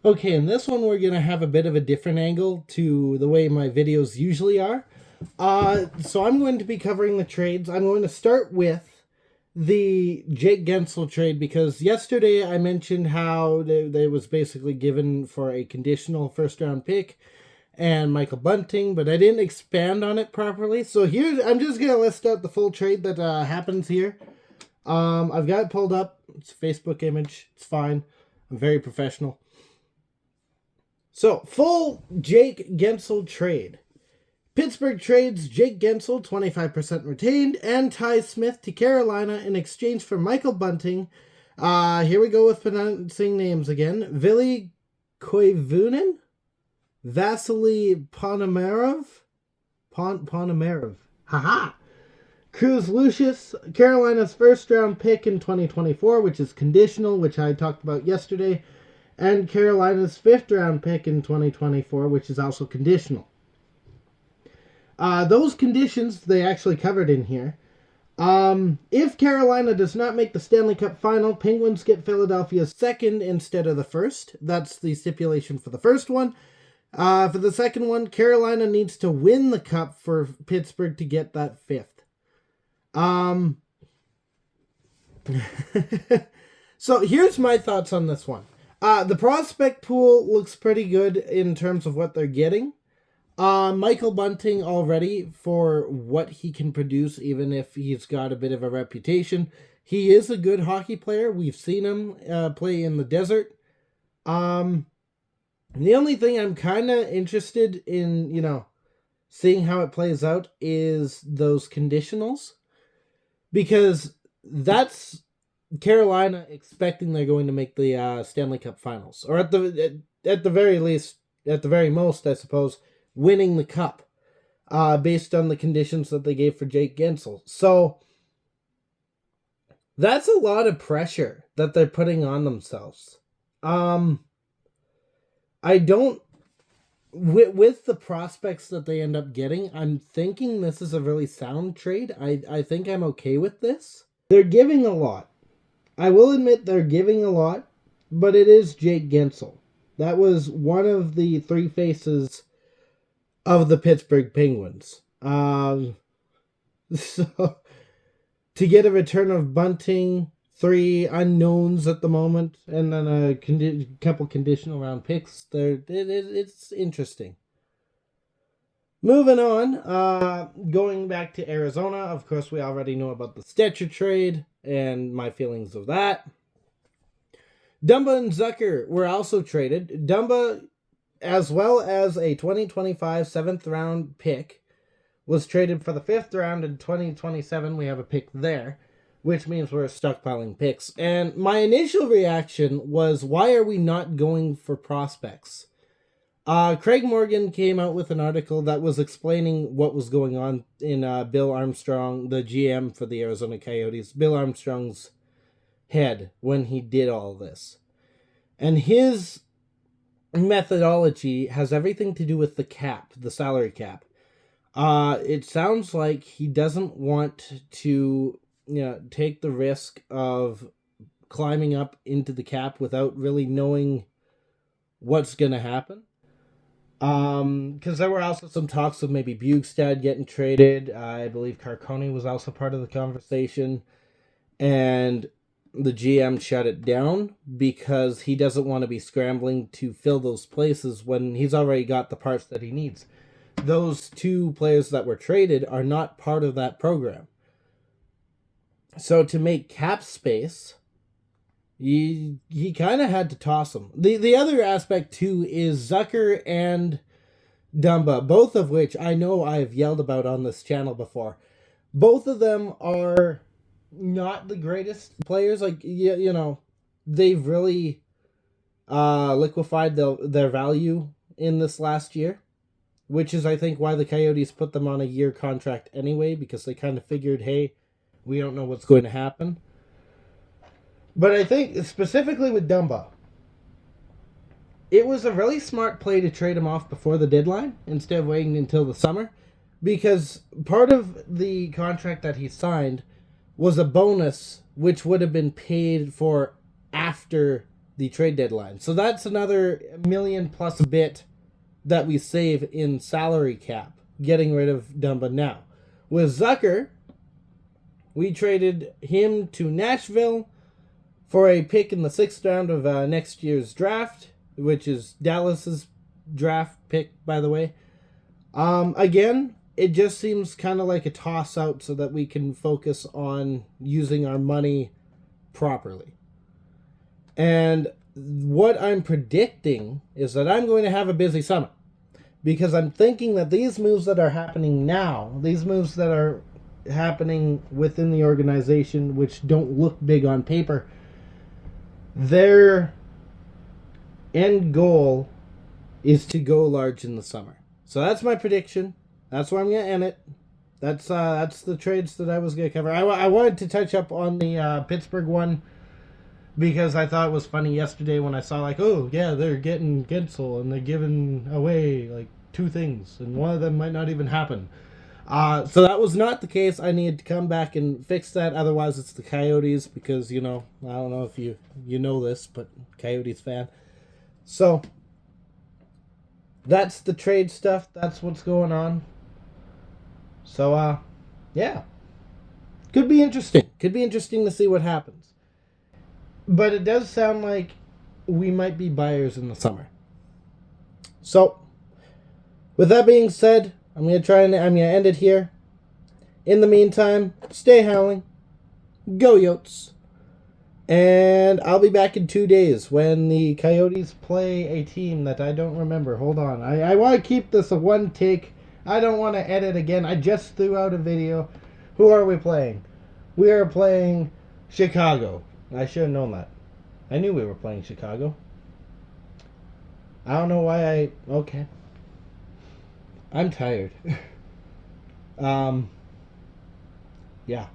Okay, in this one we're going to have a bit of a different angle to the way my videos usually are. So I'm going to be covering the trades. I'm going to start with the Jake Guentzel trade because yesterday I mentioned how they was basically given for a conditional first round pick and Michael Bunting, but I didn't expand on it properly. So here I'm just going to list out the full trade that happens here. I've got it pulled up. It's a Facebook image. It's fine. I'm very professional. So, full Jake Guentzel trade. Pittsburgh trades Jake Guentzel, 25% retained, and Ty Smith to Carolina in exchange for Michael Bunting. Here we go with pronouncing names again. Ville Koivunen, Vasily Ponomarev, haha. Cruz Lucius, Carolina's first round pick in 2024, which is conditional, which I talked about yesterday, and Carolina's fifth round pick in 2024, which is also conditional. Those conditions they actually covered in here. If Carolina does not make the Stanley Cup final, Penguins get Philadelphia's second instead of the first. That's the stipulation for the first one. For the second one, Carolina needs to win the cup for Pittsburgh to get that fifth. So here's my thoughts on this one. The prospect pool looks pretty good in terms of what they're getting. Michael Bunting already, for what he can produce, even if he's got a bit of a reputation, he is a good hockey player. We've seen him play in the desert. The only thing I'm kind of interested in, seeing how it plays out is those conditionals. Because that's Carolina expecting they're going to make the Stanley Cup Finals, or at the very least, at the very most, I suppose, winning the cup, based on the conditions that they gave for Jake Guentzel. So that's a lot of pressure that they're putting on themselves. I don't, with the prospects that they end up getting, I'm thinking this is a really sound trade. I think I'm okay with this. They're giving a lot. I will admit they're giving a lot, but it is Jake Guentzel. That was one of the three faces of the Pittsburgh Penguins. So to get a return of Bunting, 3 unknowns at the moment, and then a couple conditional round picks, it's interesting. Moving on, going back to Arizona, of course we already know about the Stetcher trade and my feelings of that. Dumba and Zucker were also traded. Dumba, as well as a 2025 7th round pick, was traded for the 5th round in 2027. We have a pick there, which means we're stockpiling picks. And my initial reaction was, why are we not going for prospects? Craig Morgan came out with an article that was explaining what was going on in Bill Armstrong, the GM for the Arizona Coyotes, Bill Armstrong's head when he did all this. And his methodology has everything to do with the cap, the salary cap. It sounds like he doesn't want to take the risk of climbing up into the cap without really knowing what's going to happen. Because there were also some talks of maybe Bugstad getting traded. I believe Carcone was also part of the conversation. And the GM shut it down because he doesn't want to be scrambling to fill those places when he's already got the parts that he needs. Those 2 players that were traded are not part of that program. So to make cap space, he kind of had to toss them. The other aspect too is Zucker and Dumba, both of which I know I've yelled about on this channel before. Both of them are not the greatest players. Like, they've really liquefied their value in this last year, which is, I think, why the Coyotes put them on a year contract anyway, because they kind of figured, hey, we don't know what's going to happen. But I think, specifically with Dumba, it was a really smart play to trade him off before the deadline instead of waiting until the summer, because part of the contract that he signed was a bonus which would have been paid for after the trade deadline. So that's another million plus a bit that we save in salary cap, getting rid of Dumba now. With Zucker, we traded him to Nashville for a pick in the 6th round of next year's draft, which is Dallas's draft pick, by the way. Again, it just seems kind of like a toss-out so that we can focus on using our money properly. And what I'm predicting is that I'm going to have a busy summer. Because I'm thinking that these moves that are happening now, these moves that are happening within the organization, which don't look big on paper, their end goal is to go large in the summer. So that's my prediction. That's where I'm going to end it. That's the trades that I was going to cover. I wanted to touch up on the Pittsburgh one because I thought it was funny yesterday when I saw like, oh yeah, they're getting GUENTZEL and they're giving away like 2 things and one of them might not even happen. So that was not the case. I needed to come back and fix that. Otherwise, it's the Coyotes because, I don't know if you know this, but Coyotes fan. So that's the trade stuff. That's what's going on. So, yeah. Could be interesting. Could be interesting to see what happens. But it does sound like we might be buyers in the summer. So, with that being said, I'm going to end it here. In the meantime, stay howling. Go Yotes. And I'll be back in 2 days when the Coyotes play a team that I don't remember. Hold on. I want to keep this a one take. I don't want to edit again. I just threw out a video. Who are we playing? We are playing Chicago. I should have known that. I knew we were playing Chicago. I don't know why okay. I'm tired. Yeah.